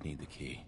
need the key.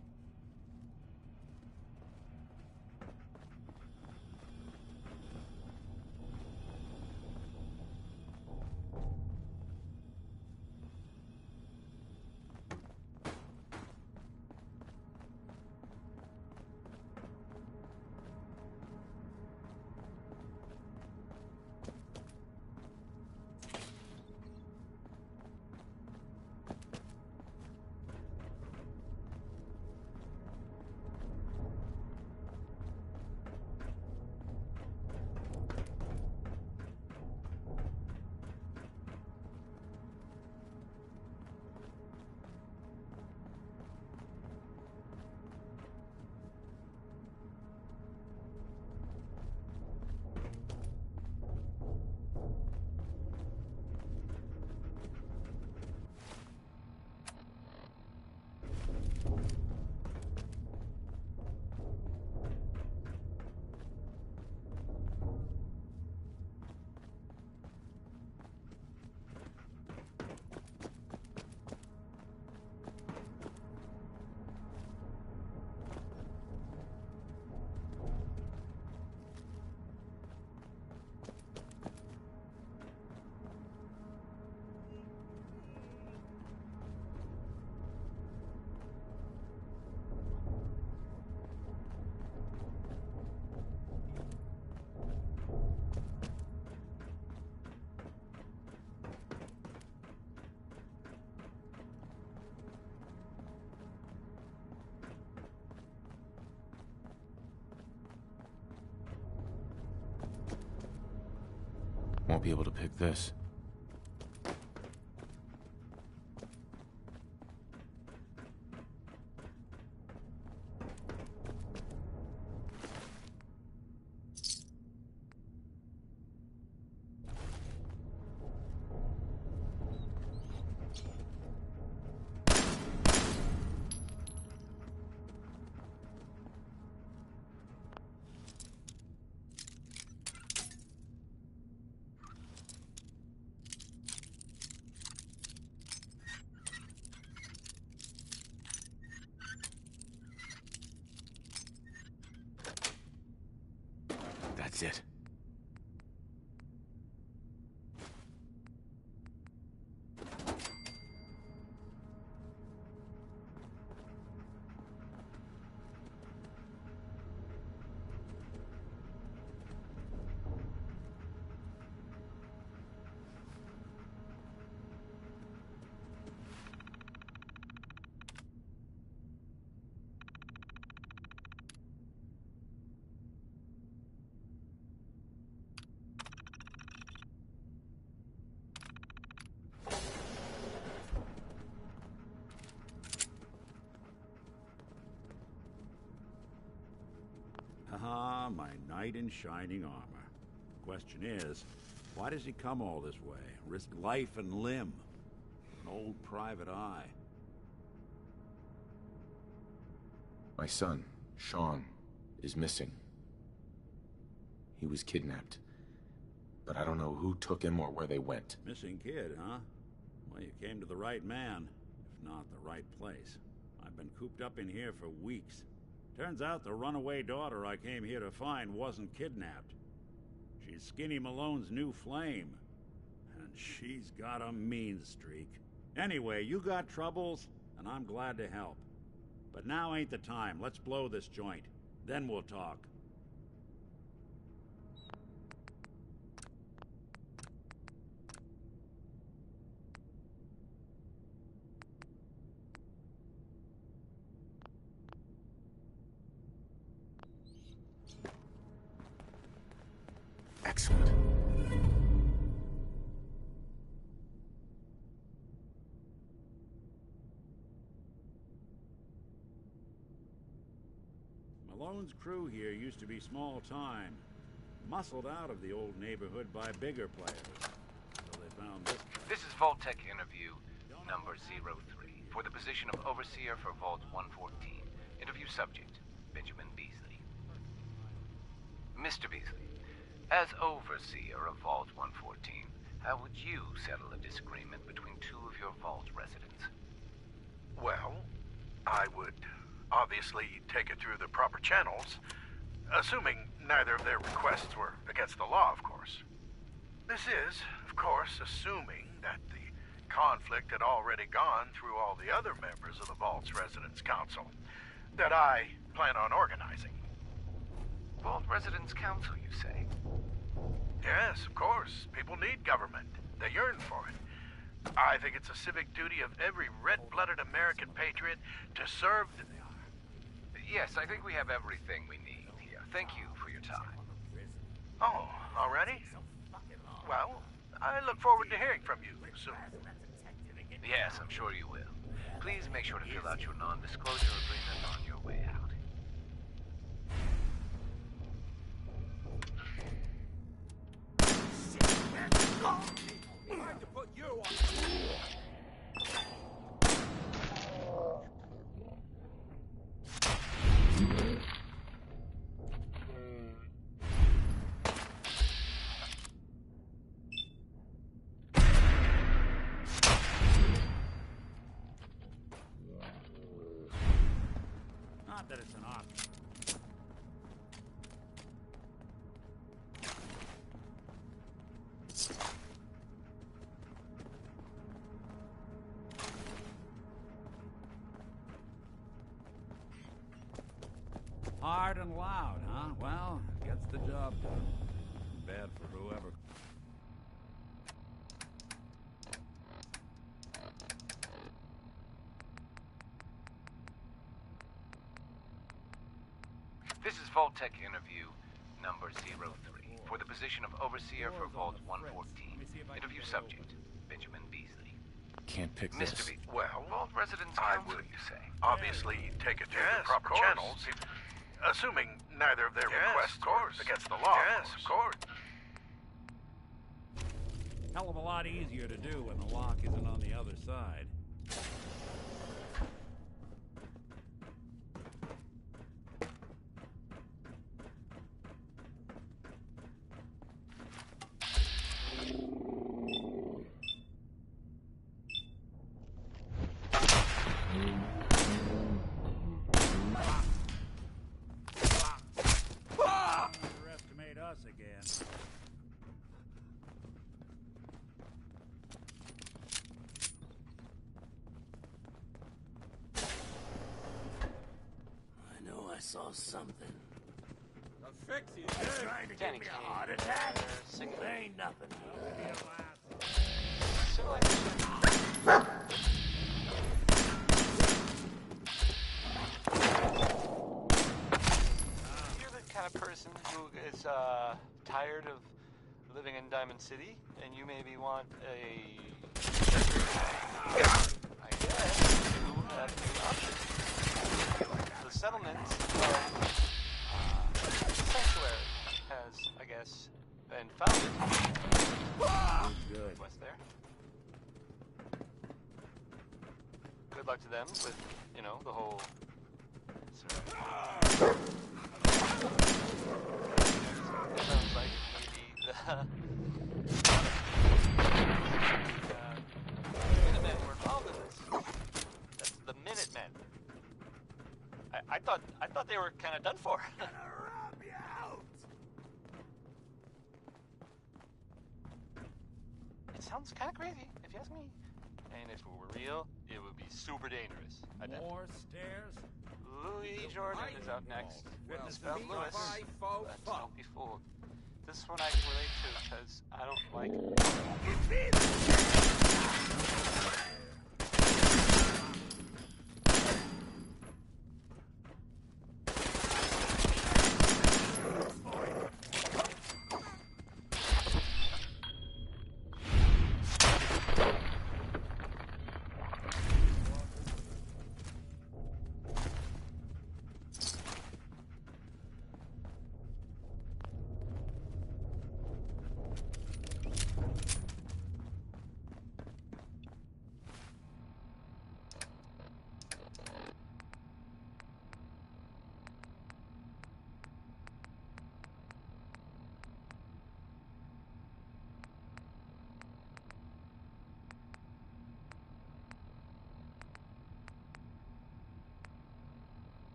Won't be able to pick this. That's it. Ah, my knight in shining armor. Question is, why does he come all this way? Risk life and limb? An old private eye. My son, Sean, is missing. He was kidnapped. But I don't know who took him or where they went. Missing kid, huh? Well, you came to the right man, if not the right place. I've been cooped up in here for weeks. Turns out the runaway daughter I came here to find wasn't kidnapped. She's Skinny Malone's new flame. And she's got a mean streak. Anyway, you got troubles, and I'm glad to help. But now ain't the time. Let's blow this joint. Then we'll talk. Excellent. Malone's crew here used to be small time. Muscled out of the old neighborhood by bigger players. So they found this. This is Vault-Tec interview number 03 for the position of Overseer for Vault 114. Interview subject, Benjamin Beasley. Mr. Beasley, as Overseer of Vault 114, how would you settle a disagreement between two of your Vault residents? Well, I would obviously take it through the proper channels, assuming neither of their requests were against the law, of course. This is, of course, assuming that the conflict had already gone through all the other members of the Vault's Residence Council that I plan on organizing. Vault Residence Council, you say? Yes, of course. People need government. They yearn for it. I think it's a civic duty of every red-blooded American patriot to serve the... Yes, I think we have everything we need here. Thank you for your time. Oh, already? Well, I look forward to hearing from you soon. Yes, I'm sure you will. Please make sure to fill out your non-disclosure agreement on your way out. Time to put you on. Not that it's an option. Hard and loud, huh? Well, gets the job done. Bad for whoever. This is Vault-Tec interview number 03 for the position of Overseer for Vault 114. Interview subject, Benjamin Beasley. Can't pick Mr. this. Beasley, Well, Vault Residence I Council, would you say? obviously take it through the proper of course. channels, assuming neither of their requests of course. were against the law. Yes, of course. Hell of a lot easier to do when the lock isn't on the other side. Underestimate us again. I know I saw something. The fix is good. Trying to Danny give me a Kane, heart attack. singing. Ain't nothing. You're the kind of person who is tired of living in Diamond City, and you maybe want a... I guess you have the option. The settlement of Sanctuary has, I guess, been founded. Good. West there. Good luck to them with, you know, the whole... Sorry. It sounds like maybe the Minutemen were involved in this. That's the Minutemen. I thought they were kind of done for. It sounds kind of crazy, if you ask me. And if it were real, it would be super dangerous. More stairs? Louis Jordan is up next. Fitness Bell Lewis. But don't be fooled. This one I can relate to because I don't like...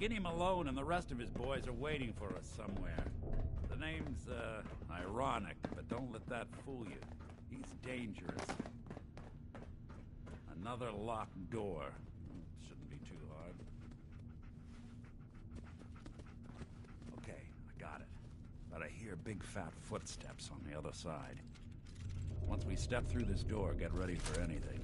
Skinny Malone and the rest of his boys are waiting for us somewhere. The name's, ironic, but don't let that fool you. He's dangerous. Another locked door. Shouldn't be too hard. Okay, I got it. But I hear big fat footsteps on the other side. Once we step through this door, get ready for anything.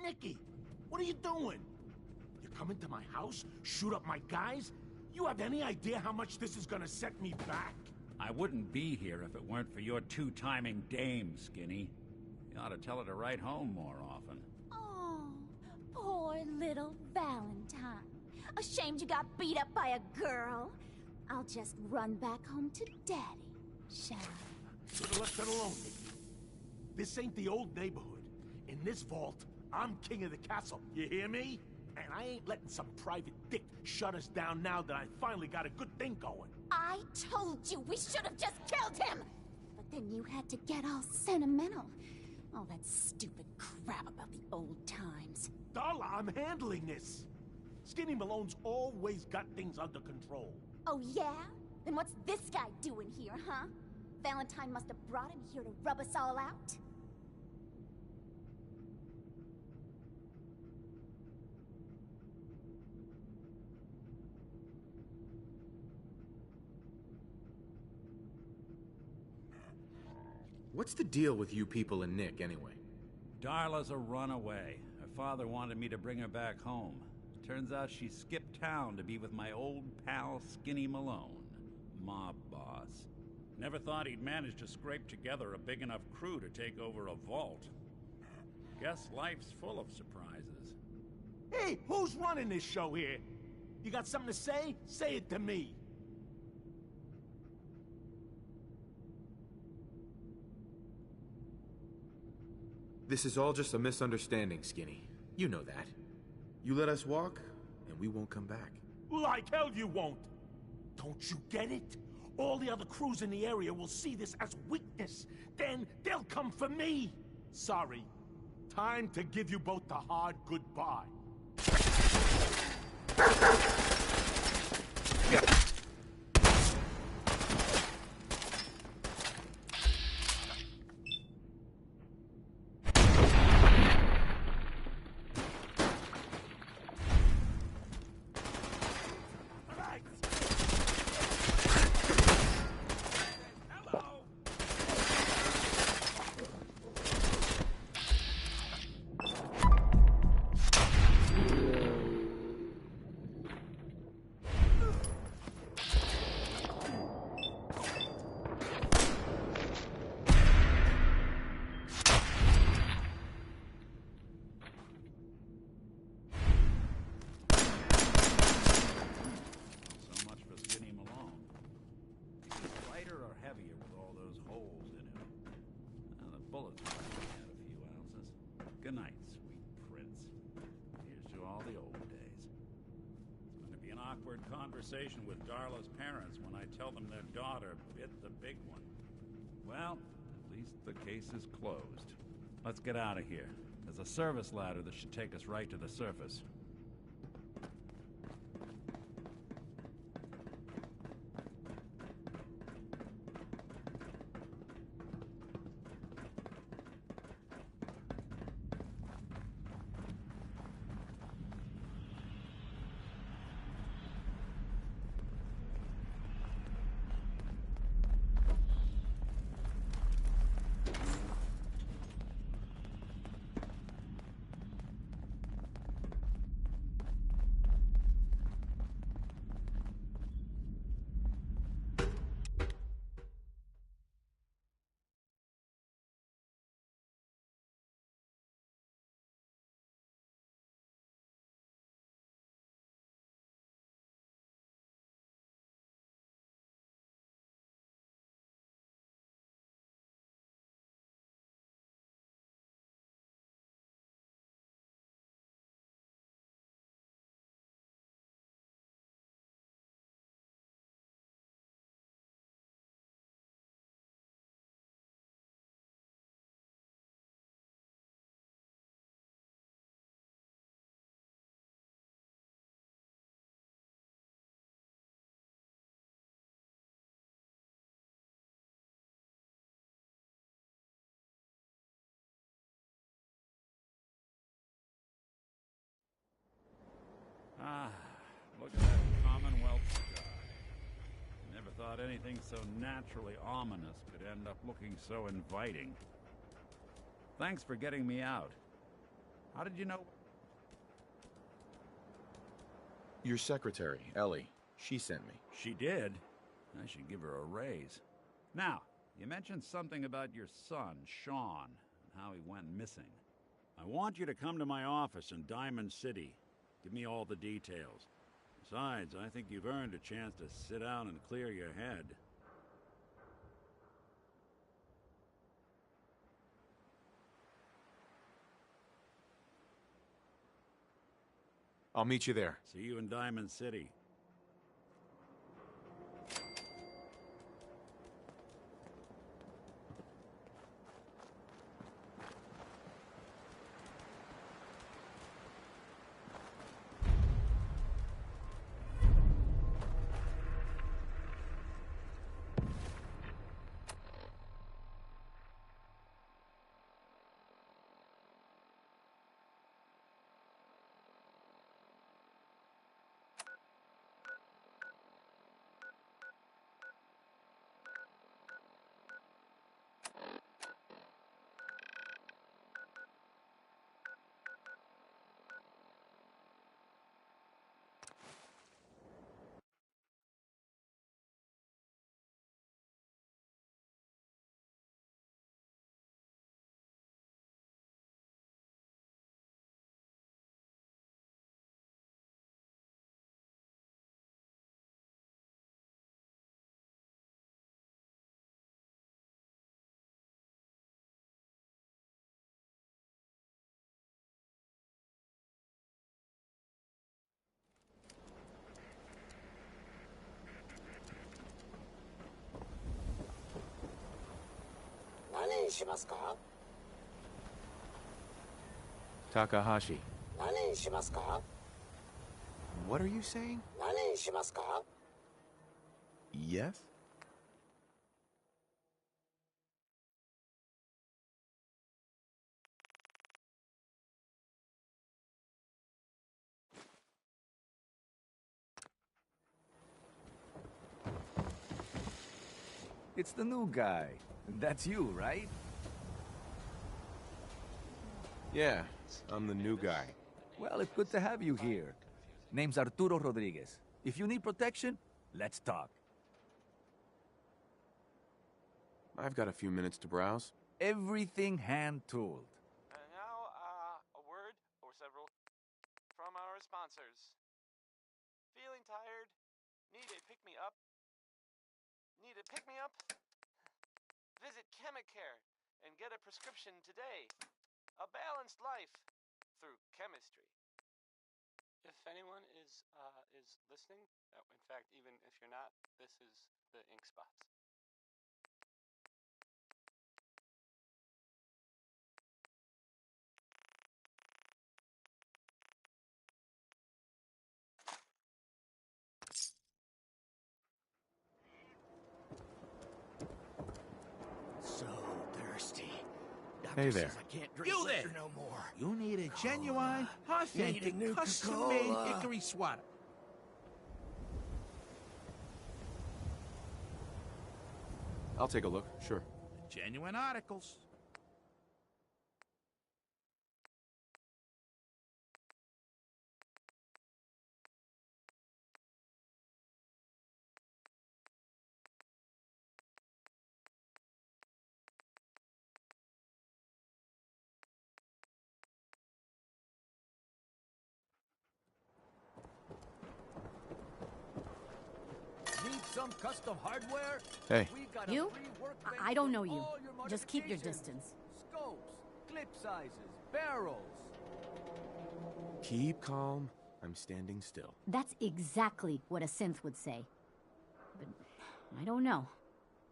Nicky, what are you doing? You come into my house, shoot up my guys? You have any idea how much this is gonna set me back? I wouldn't be here if it weren't for your two-timing dame, Skinny. You ought to tell her to write home more often. Oh, poor little Valentine. Ashamed you got beat up by a girl? I'll just run back home to Daddy, shall I? Should've left it alone, Nicky. This ain't the old neighborhood. In this vault, I'm king of the castle, you hear me? And I ain't letting some private dick shut us down now that I finally got a good thing going. I told you we should have just killed him! But then you had to get all sentimental. All that stupid crap about the old times. Darla, I'm handling this. Skinny Malone's always got things under control. Oh yeah? Then what's this guy doing here, huh? Valentine must have brought him here to rub us all out? What's the deal with you people and Nick, anyway? Darla's a runaway. Her father wanted me to bring her back home. Turns out she skipped town to be with my old pal Skinny Malone, mob boss. Never thought he'd manage to scrape together a big enough crew to take over a vault. Guess life's full of surprises. Hey, who's running this show here? You got something to say? Say it to me. This is all just a misunderstanding, Skinny. You know that. You let us walk, and we won't come back. Like hell you won't. Don't you get it? All the other crews in the area will see this as weakness. Then they'll come for me. Sorry. Time to give you both the hard goodbye. Good night, sweet prince. Here's to all the old days. It's going to be an awkward conversation with Darla's parents when I tell them their daughter bit the big one. Well, at least the case is closed. Let's get out of here. There's a service ladder that should take us right to the surface. thought anything so naturally ominous could end up looking so inviting. Thanks for getting me out. How did you know? Your secretary, Ellie. She sent me. She did? I should give her a raise. Now, you mentioned something about your son, Sean, and how he went missing. I want you to come to my office in Diamond City. Give me all the details. Besides, I think you've earned a chance to sit down and clear your head. I'll meet you there. See you in Diamond City. Takahashi. What are you saying? Yes? It's the new guy. That's you, right? Yeah, I'm the new guy. Well, it's good to have you here. Name's Arturo Rodriguez. If you need protection, let's talk. I've got a few minutes to browse. Everything hand-tooled. And now, a word or several from our sponsors. Feeling tired? Need a pick-me-up? Need a pick-me-up? Visit Chemicare and get a prescription today. A balanced life through chemistry. If anyone is listening, in fact, even if you're not, this is the ink spots. So thirsty. Hey there. I can't drink You liquor there. no more. You need a genuine, authentic, Need a custom-made Nuka-Cola. hickory swatter. I'll take a look, sure. Genuine articles. Need some custom hardware? Hey. We got a You? free workbench I don't with know you. all your Just keep your modifications. distance. Scopes, clip sizes, barrels. Keep calm. I'm standing still. That's exactly what a synth would say. But I don't know.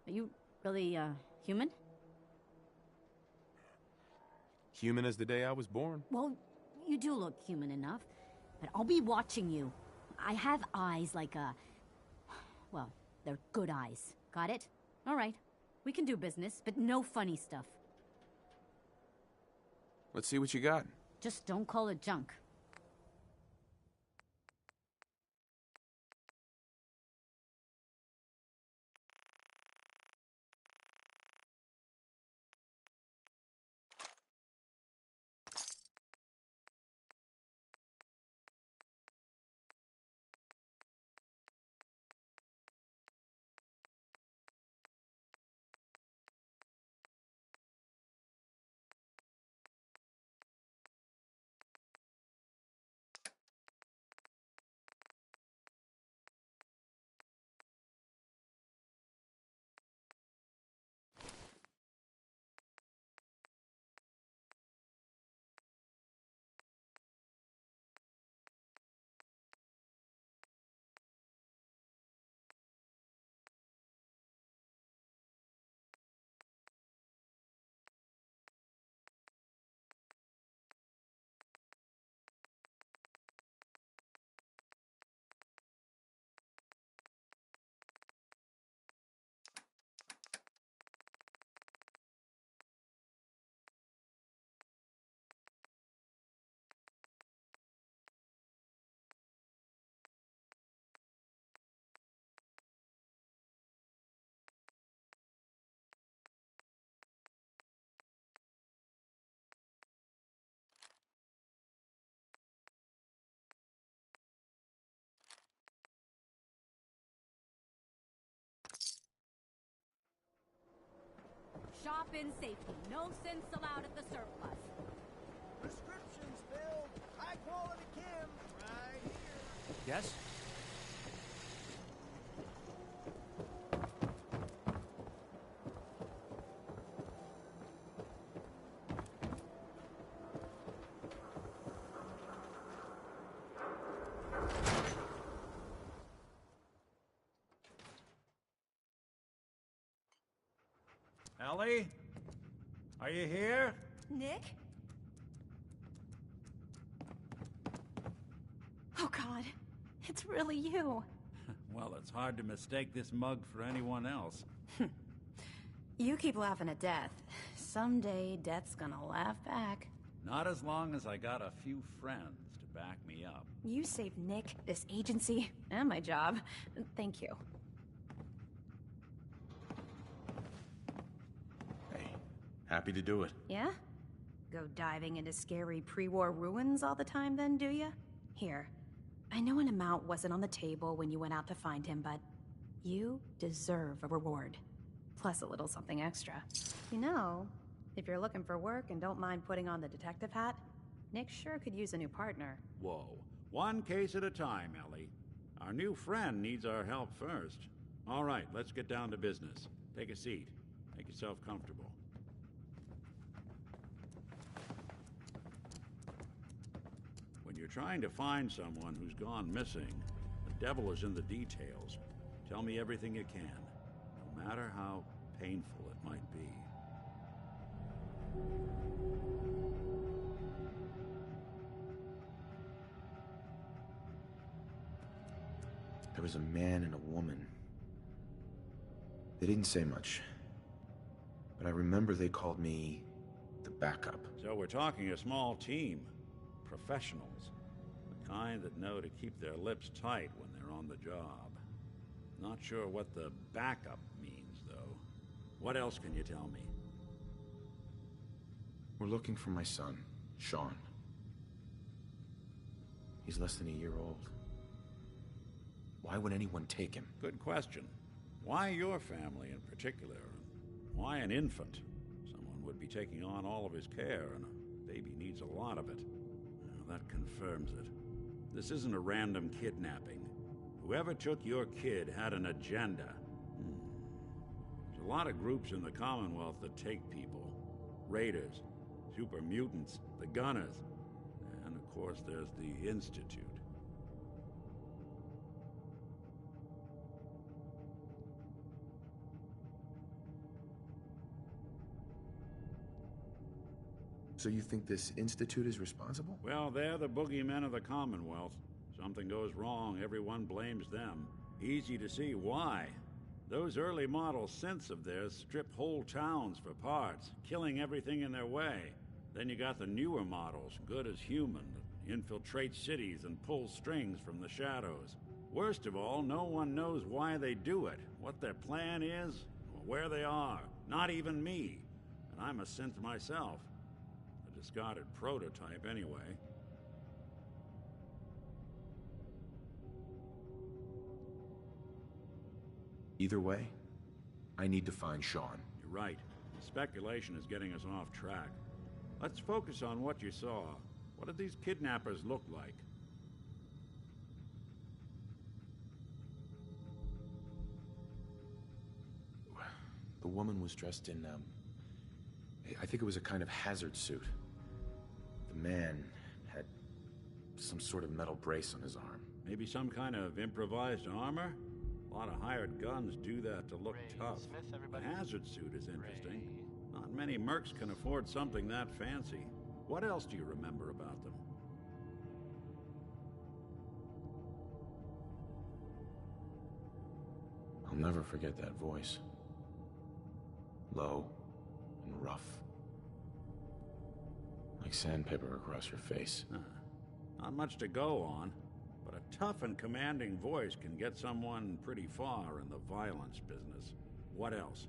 Are you really, human? Human as the day I was born. Well, you do look human enough. But I'll be watching you. I have eyes like a... Well, they're good eyes. Got it? All right. We can do business, but no funny stuff. Let's see what you got. Just don't call it junk. weapon safety. No sense allowed at the surplus. Prescriptions filled. High quality Kim. Right here. Yes? Ellie? Are you here? Nick? Oh, God. It's really you. Well, it's hard to mistake this mug for anyone else. You keep laughing at death. Someday, death's gonna laugh back. Not as long as I got a few friends to back me up. You saved Nick, this agency, and my job. Thank you. Hey, happy to do it. Yeah? Go diving into scary pre-war ruins all the time then, do ya? Here. I know an amount wasn't on the table when you went out to find him, but you deserve a reward. Plus a little something extra. You know, if you're looking for work and don't mind putting on the detective hat, Nick sure could use a new partner. Whoa. One case at a time, Ellie. Our new friend needs our help first. All right, let's get down to business. Take a seat. Make yourself comfortable. When you're trying to find someone who's gone missing, the devil is in the details. Tell me everything you can, no matter how painful it might be. There was a man and a woman. They didn't say much, but I remember they called me the backup. So we're talking a small team. Professionals. The kind that know to keep their lips tight when they're on the job. Not sure what the backup means, though. What else can you tell me? We're looking for my son, Sean. He's less than a year old. Why would anyone take him? Good question. Why your family in particular? Why an infant? Someone would be taking on all of his care, and a baby needs a lot of it. Well, that confirms it. This isn't a random kidnapping. Whoever took your kid had an agenda. There's a lot of groups in the Commonwealth that take people. Raiders, super mutants, the Gunners, and of course there's the Institute. So you think this institute is responsible? Well, they're the boogeymen of the Commonwealth. Something goes wrong, everyone blames them. Easy to see why. Those early model synths of theirs strip whole towns for parts, killing everything in their way. Then you got the newer models, good as human, that infiltrate cities and pull strings from the shadows. Worst of all, no one knows why they do it, what their plan is, or where they are. Not even me. And I'm a synth myself. Discarded prototype, anyway. Either way, I need to find Sean. You're right. Speculation is getting us off track. Let's focus on what you saw. What did these kidnappers look like? The woman was dressed in, I think it was a kind of hazard suit. The man had some sort of metal brace on his arm. Maybe some kind of improvised armor? A lot of hired guns do that to look tough. Smith, The hazard suit is interesting. Not many mercs can afford something that fancy. What else do you remember about them? I'll never forget that voice. Low and rough. Like sandpaper across your face. Not much to go on, but a tough and commanding voice can get someone pretty far in the violence business. What else?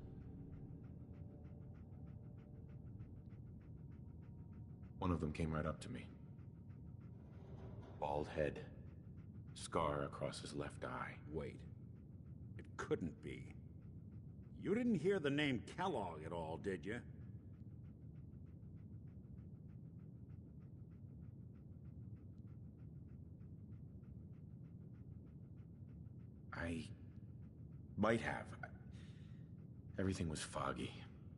One of them came right up to me. Bald head. Scar across his left eye. Wait. It couldn't be. You didn't hear the name Kellogg at all, did you? I might have. Everything was foggy.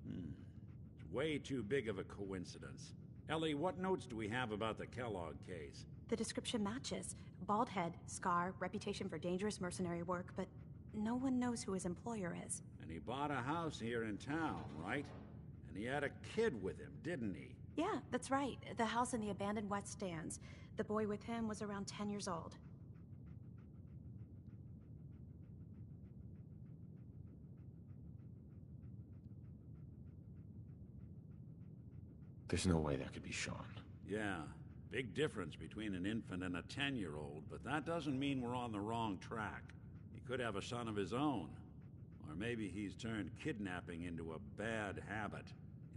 It's way too big of a coincidence. Ellie, what notes do we have about the Kellogg case? The description matches. Bald head, scar, reputation for dangerous mercenary work, but no one knows who his employer is. And he bought a house here in town, right? And he had a kid with him, didn't he? Yeah, that's right. The house in the abandoned West Stands. The boy with him was around 10 years old. There's no way that could be Sean. Yeah, big difference between an infant and a 10-year-old, but that doesn't mean we're on the wrong track. He could have a son of his own. Or maybe he's turned kidnapping into a bad habit.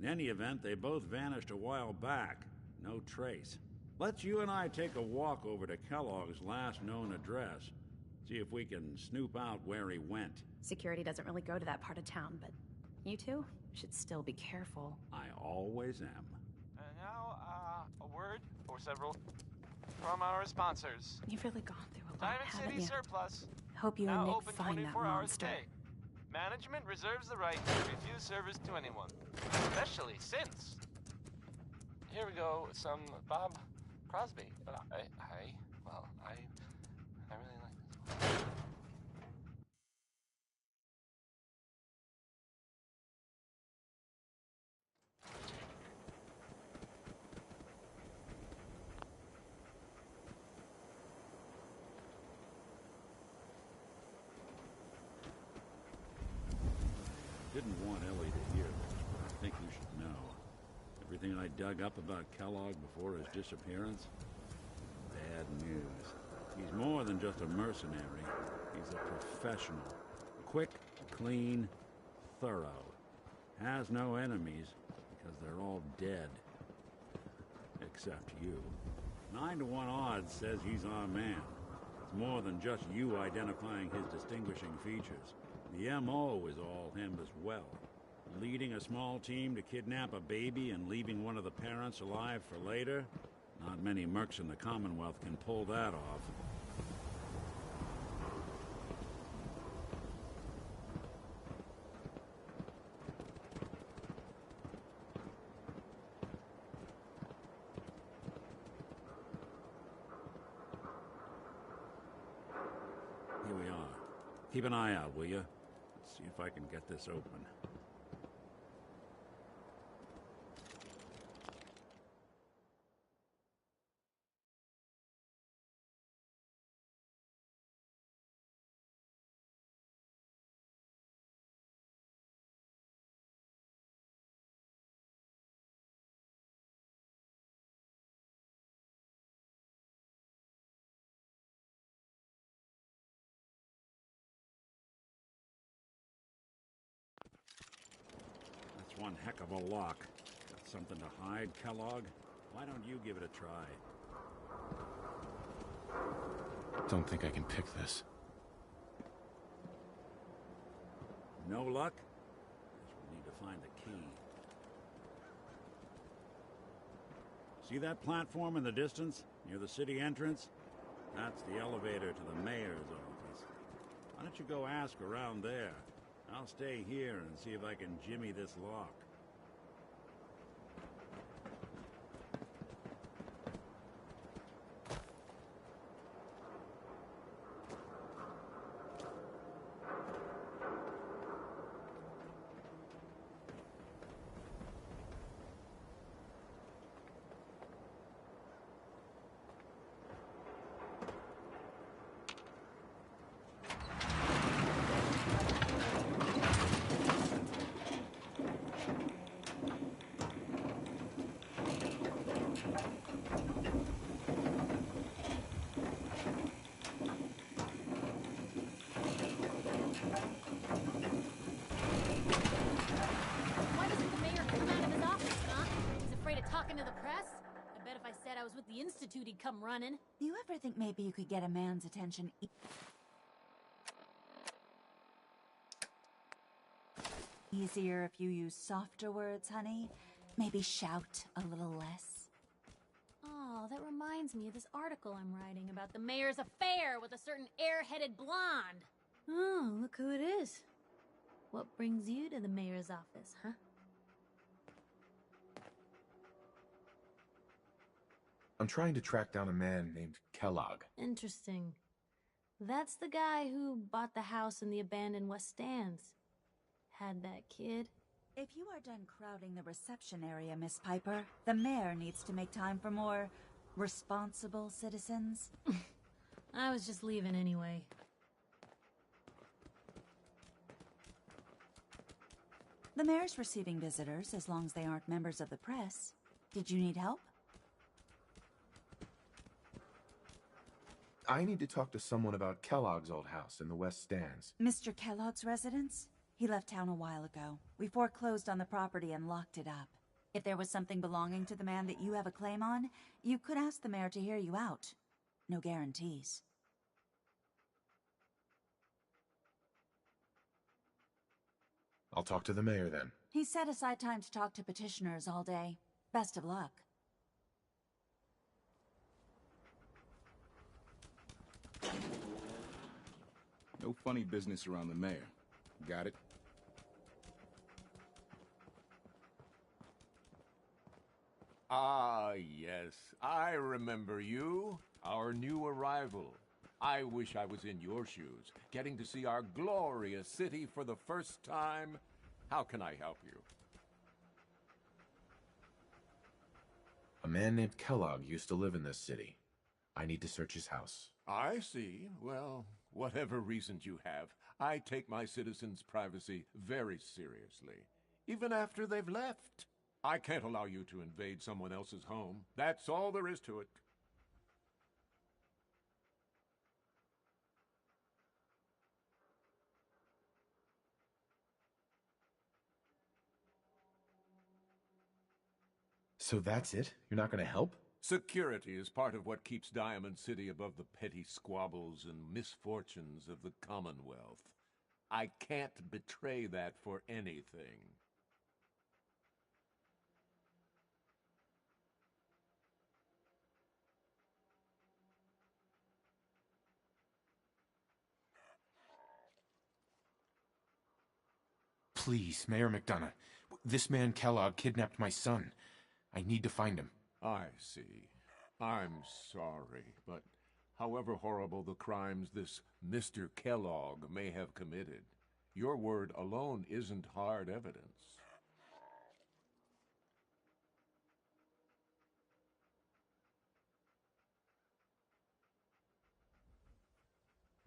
In any event, they both vanished a while back. No trace. Let's you and I take a walk over to Kellogg's last known address. See if we can snoop out where he went. Security doesn't really go to that part of town, but you two should still be careful. I always am. And now, a word or several from our sponsors. You've really gone through a lot, Diamond haven't City you? Surplus. Hope you Now and Nick open find that 24 hours a monster. day. Management reserves the right to refuse service to anyone, especially since. Here we go, some Bob Crosby. I really like this one. Didn't want Ellie to hear this, but I think you should know. Everything I dug up about Kellogg before his disappearance? Bad news. He's more than just a mercenary. He's a professional. Quick, clean, thorough. Has no enemies, because they're all dead. Except you. 9 to 1 odds says he's our man. It's more than just you identifying his distinguishing features. The M.O. is all him as well. Leading a small team to kidnap a baby and leaving one of the parents alive for later? Not many mercs in the Commonwealth can pull that off. Here we are. Keep an eye out, will you? Let's see if I can get this open. That's one heck of a lock. Got something to hide, Kellogg? Why don't you give it a try? Don't think I can pick this. No luck? Guess we'll need to find the key. See that platform in the distance, near the city entrance? That's the elevator to the mayor's office. Why don't you go ask around there? I'll stay here and see if I can jimmy this lock. Why doesn't the mayor come out of his office, huh? He's afraid of talking to the press? I bet if I said I was with the Institute, he'd come running. Do you ever think maybe you could get a man's attention? Easier if you use softer words, honey? Maybe shout a little less? Oh, that reminds me of this article I'm writing about the mayor's affair with a certain airheaded blonde. Oh, look who it is. What brings you to the mayor's office, huh? I'm trying to track down a man named Kellogg. Interesting. That's the guy who bought the house in the abandoned West Stands. Had that kid. If you are done crowding the reception area, Miss Piper, the mayor needs to make time for more responsible citizens. I was just leaving anyway. The mayor's receiving visitors as long as they aren't members of the press. Did you need help? I need to talk to someone about Kellogg's old house in the West Stands. Mr. Kellogg's residence? He left town a while ago. We foreclosed on the property and locked it up. If there was something belonging to the man that you have a claim on, you could ask the mayor to hear you out. No guarantees. I'll talk to the mayor then. He set aside time to talk to petitioners all day. Best of luck. No funny business around the mayor. Got it? Ah, yes. I remember you. Our new arrival. I wish I was in your shoes, getting to see our glorious city for the first time. How can I help you? A man named Kellogg used to live in this city. I need to search his house. I see. Well, whatever reasons you have, I take my citizens' privacy very seriously. Even after they've left. I can't allow you to invade someone else's home. That's all there is to it. So that's it? You're not going to help? Security is part of what keeps Diamond City above the petty squabbles and misfortunes of the Commonwealth. I can't betray that for anything. Please, Mayor McDonough. This man Kellogg kidnapped my son. I need to find him. I see. I'm sorry, but however horrible the crimes this Mr. Kellogg may have committed, your word alone isn't hard evidence.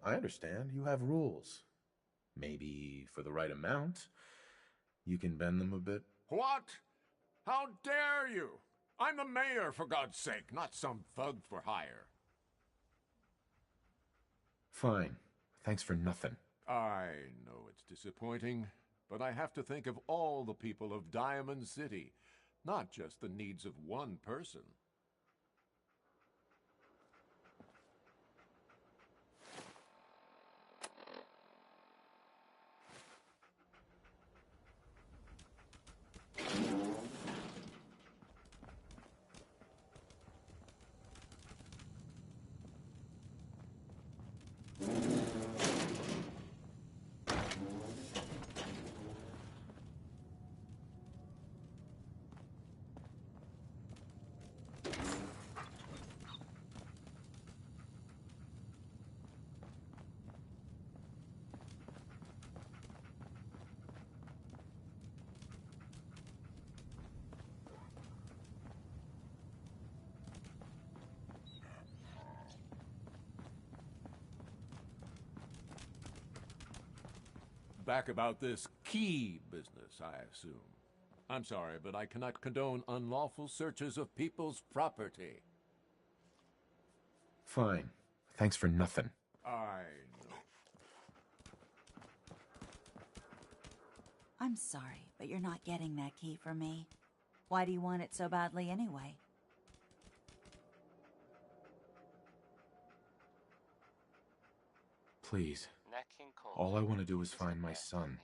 I understand. You have rules. Maybe for the right amount, you can bend them a bit. What? How dare you? I'm the mayor, for God's sake, not some thug for hire. Fine. Thanks for nothing. I know it's disappointing, but I have to think of all the people of Diamond City, not just the needs of one person. Back about this key business, I assume. I'm sorry, but I cannot condone unlawful searches of people's property. Fine. Thanks for nothing. I know. I'm sorry, but you're not getting that key from me. Why do you want it so badly anyway? Please. All I want to do is find my son.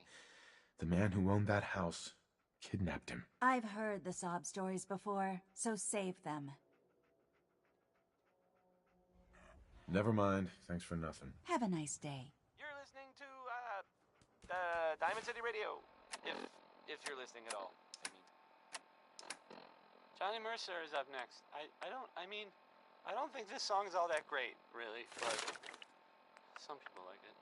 The man who owned that house kidnapped him. I've heard the sob stories before, so save them. Never mind. Thanks for nothing. Have a nice day. You're listening to, Diamond City Radio. If you're listening at all, I mean. Johnny Mercer is up next. I don't think this song is all that great, really, but some people like it.